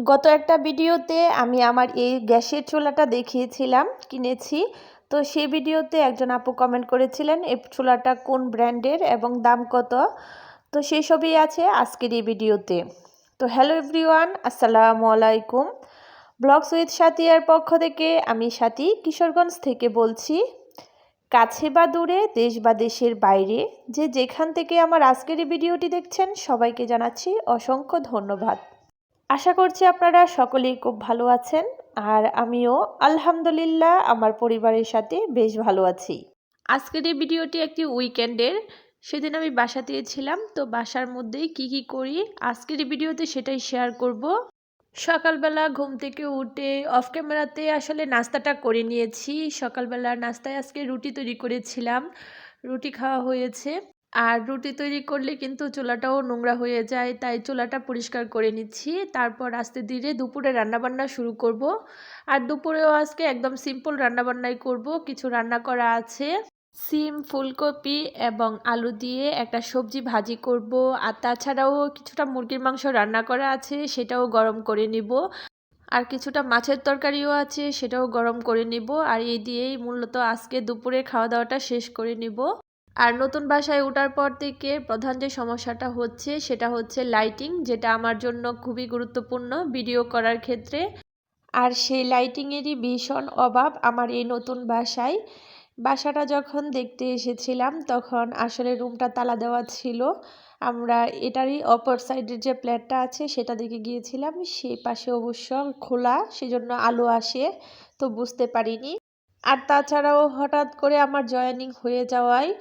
গত একটা ভিডিওতে আমি আমার এই গ্যাসের চুলাটা দেখিয়েছিলাম, কিনেছি। তো সেই ভিডিওতে একজন আপু কমেন্ট করেছিলেন এই চুলাটা কোন ব্র্যান্ডের এবং দাম কত। তো সেই সবই আছে আজকের এই ভিডিওতে। তো হ্যালো এভরিওয়ান, আসসালামু আলাইকুম। ব্লগস উইথ সাথিয়ার পক্ষ থেকে আমি সাথী কিশোরগঞ্জ থেকে বলছি। কাছে বা দূরে, দেশ বা দেশের বাইরে, যে যেখান থেকে আমার আজকের এই ভিডিওটি দেখছেন সবাইকে জানাচ্ছি অসংখ্য ধন্যবাদ। আশা করছি আপনারা সকলেই খুব ভালো আছেন, আর আমিও আলহামদুলিল্লাহ আমার পরিবারের সাথে বেশ ভালো আছি। আজকের এই ভিডিওটি একটি উইকেন্ডের। সেদিন আমি বাসাতেই ছিলাম, তো বাসার মধ্যেই কি করি আজকের এই ভিডিওতে সেটাই শেয়ার করব। সকালবেলা ঘুম থেকে উঠে অফ ক্যামেরাতে আসলে নাস্তাটা করে নিয়েছি। সকালবেলা নাস্তায় আজকে রুটি তৈরি করেছিলাম, রুটি খাওয়া হয়েছে। আর রুটি তৈরি করলে কিন্তু চুলাটাও নোংরা হয়ে যায়, তাই চুলাটা পরিষ্কার করে নিচ্ছি। তারপর আস্তে ধীরে দুপুরে রান্নাবান্না শুরু করব। আর দুপুরেও আজকে একদম সিম্পল রান্নাবান্নাই করব। কিছু রান্না করা আছে, সিম, ফুলকপি এবং আলু দিয়ে একটা সবজি ভাজি করব। আর তাছাড়াও কিছুটা মুরগির মাংস রান্না করা আছে, সেটাও গরম করে নিব। আর কিছুটা মাছের তরকারিও আছে, সেটাও গরম করে নিব। আর এই দিয়েই মূলত আজকে দুপুরে খাওয়া দাওয়াটা শেষ করে নিব। আর নতুন বাসায় ওঠার পর থেকে প্রধান যে সমস্যাটা হচ্ছে সেটা হচ্ছে লাইটিং, যেটা আমার জন্য খুবই গুরুত্বপূর্ণ ভিডিও করার ক্ষেত্রে। আর সেই লাইটিংয়েরই ভীষণ অভাব আমার এই নতুন বাসায়। বাসাটা যখন দেখতে এসেছিলাম তখন আসলে রুমটা তালা দেওয়া ছিল। আমরা এটারই অপর সাইডের যে ফ্ল্যাটটা আছে সেটা দেখে গিয়েছিলাম, সেই পাশে অবশ্য খোলা, সেজন্য আলো আসে, তো বুঝতে পারিনি। আর তাছাড়াও হঠাৎ করে আমার জয়েনিং হয়ে যাওয়ায়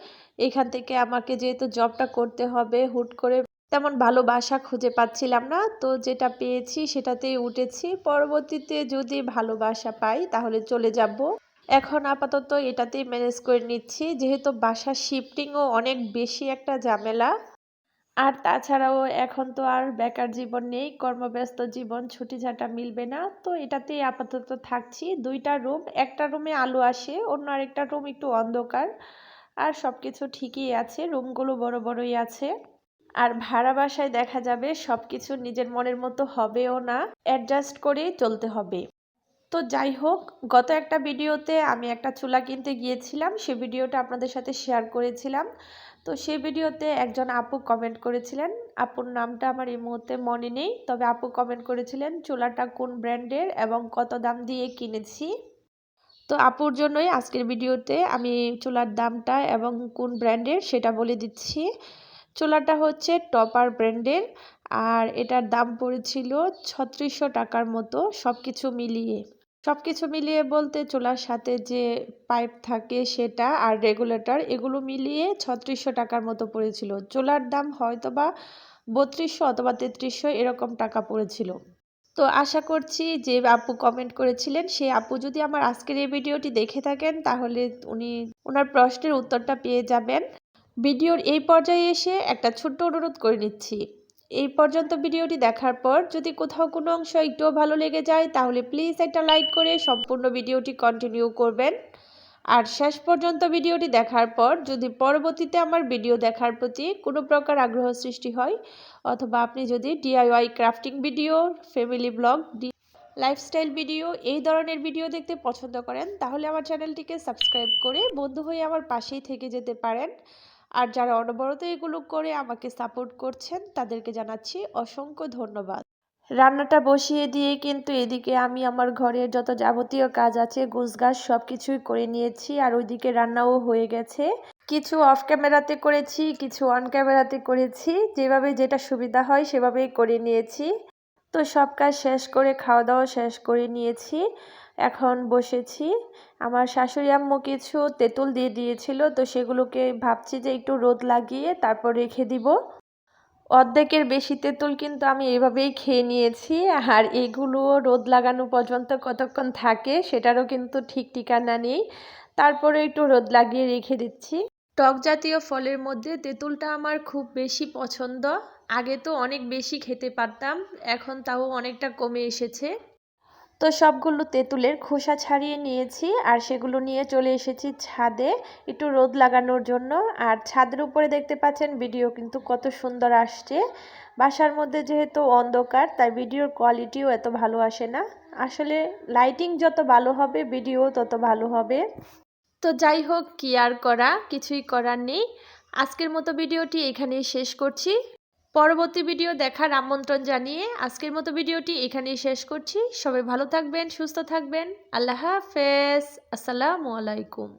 এখান থেকে আমাকে যেহেতু জবটা করতে হবে, হুট করে তেমন ভালো বাসা খুঁজে পাচ্ছিলাম না। তো যেটা পেয়েছি সেটাতেই উঠেছি। পরবর্তীতে যদি ভালো বাসা পাই তাহলে চলে যাব। এখন আপাতত এটাতেই ম্যানেজ করে নিচ্ছি, যেহেতু বাসা শিফটিংও অনেক বেশি একটা ঝামেলা। আর তাছাড়াও এখন তো আর বেকার জীবন নেই, কর্মব্যস্ত জীবন, ছুটি ছাটা মিলবে না। তো এটাতেই আপাতত থাকছি। দুইটা রুম, একটা রুমে আলো আসে, অন্য আরেকটা রুম একটু অন্ধকার। আর সবকিছু ঠিকই আছে, রুমগুলো বড় বড়ই আছে। আর ভাড়া বাসায় দেখা যাবে সবকিছু নিজের মনের মতো হবেও না, অ্যাডজাস্ট করেই চলতে হবে। তো যাই হোক, গত একটা ভিডিওতে আমি একটা চুলা কিনতে গিয়েছিলাম, সে ভিডিওটা আপনাদের সাথে শেয়ার করেছিলাম। তো সেই ভিডিওতে একজন আপু কমেন্ট করেছিলেন, আপুর নামটা আমার এই মুহূর্তে মনে নেই, তবে আপু কমেন্ট করেছিলেন চুলাটা কোন ব্র্যান্ডের এবং কত দাম দিয়ে কিনেছি। তো আপুর জন্যই আজকের ভিডিওতে আমি চুলার দামটা এবং কোন ব্র্যান্ডের সেটা বলে দিচ্ছি। চুলাটা হচ্ছে টপার ব্র্যান্ডের, আর এটার দাম পড়েছিল 3600 টাকার মতো সবকিছু মিলিয়ে বলতে চুলার সাথে যে পাইপ থাকে সেটা আর রেগুলেটর, এগুলো মিলিয়ে 3600 টাকার মতো পড়েছিল। চুলার দাম হয়তো বা 3200 অথবা 3300 এরকম টাকা পড়েছিল। তো আশা করছি যে আপু কমেন্ট করেছিলেন সেই আপু যদি আমার আজকের এই ভিডিওটি দেখে থাকেন তাহলে উনি ওনার প্রশ্নের উত্তরটা পেয়ে যাবেন। ভিডিওর এই পর্যায়ে এসে একটা ছোট্ট অনুরোধ করে নিচ্ছি, এই পর্যন্ত ভিডিওটি দেখার পর যদি কোথাও কোনো অংশ একটুও ভালো লেগে যায় তাহলে প্লিজ একটা লাইক করে সম্পূর্ণ ভিডিওটি কন্টিনিউ করবেন। আর শেষ পর্যন্ত ভিডিওটি দেখার পর যদি পরবর্তীতে আমার ভিডিও দেখার প্রতি কোনো প্রকার আগ্রহ সৃষ্টি হয়, অথবা আপনি যদি DIY crafting video, family blog, lifestyle video এই ধরনের ভিডিও দেখতে পছন্দ করেন তাহলে আমার চ্যানেলটিকে সাবস্ক্রাইব করে বন্ধু হয়ে আমার পাশেই থেকে যেতে পারেন। আর যারা অনবরত এগুলো করে আমাকে সাপোর্ট করছেন তাদেরকে জানাচ্ছি অসংখ্য ধন্যবাদ। রান্নাটা বসিয়ে দিয়ে কিন্তু এদিকে আমি আমার ঘরের যত যাবতীয় কাজ আছে গোছগাছ সব কিছুই করে নিয়েছি, আর ওইদিকে রান্নাও হয়ে গেছে। কিছু অফ ক্যামেরাতে করেছি, কিছু অন ক্যামেরাতে করেছি, যেভাবে যেটা সুবিধা হয় সেভাবেই করে নিয়েছি। তো সব কাজ শেষ করে খাওয়া দাওয়া শেষ করে নিয়েছি, এখন বসেছি। আমার শাশুড়ি আম্মু কিছু তেঁতুল দিয়ে দিয়েছিল, তো সেগুলোকে ভাবছি যে একটু রোদ লাগিয়ে তারপর রেখে দিব। অর্ধেকের বেশি তেঁতুল কিন্তু আমি এভাবেই খেয়ে নিয়েছি। আর এগুলো রোদ লাগানো পর্যন্ত কতক্ষণ থাকে সেটারও কিন্তু ঠিক ঠিকানা নেই, তারপরে একটু রোদ লাগিয়ে রেখে দিচ্ছি। টক জাতীয় ফলের মধ্যে তেঁতুলটা আমার খুব বেশি পছন্দ। আগে তো অনেক বেশি খেতে পারতাম, এখন তাও অনেকটা কমে এসেছে। তো সবগুলো তেঁতুলের খোসা ছাড়িয়ে নিয়েছি আর সেগুলো নিয়ে চলে এসেছি ছাদে একটু রোদ লাগানোর জন্য। আর ছাদের উপরে দেখতে পাচ্ছেন ভিডিও কিন্তু কত সুন্দর আসছে। বাসার মধ্যে যেহেতু অন্ধকার তাই ভিডিওর কোয়ালিটিও এত ভালো আসে না। আসলে লাইটিং যত ভালো হবে ভিডিও তত ভালো হবে। তো যাই হোক, কি আর করা, কিছুই করার নেই। আজকের মতো ভিডিওটি এখানেই শেষ করছি। পরবর্তী ভিডিও দেখার আমন্ত্রণ জানিয়ে আজকের মতো ভিডিওটি এখানেই শেষ করছি। সবাই ভালো থাকবেন, সুস্থ থাকবেন। আল্লাহ হাফেজ। আসসালামু আলাইকুম।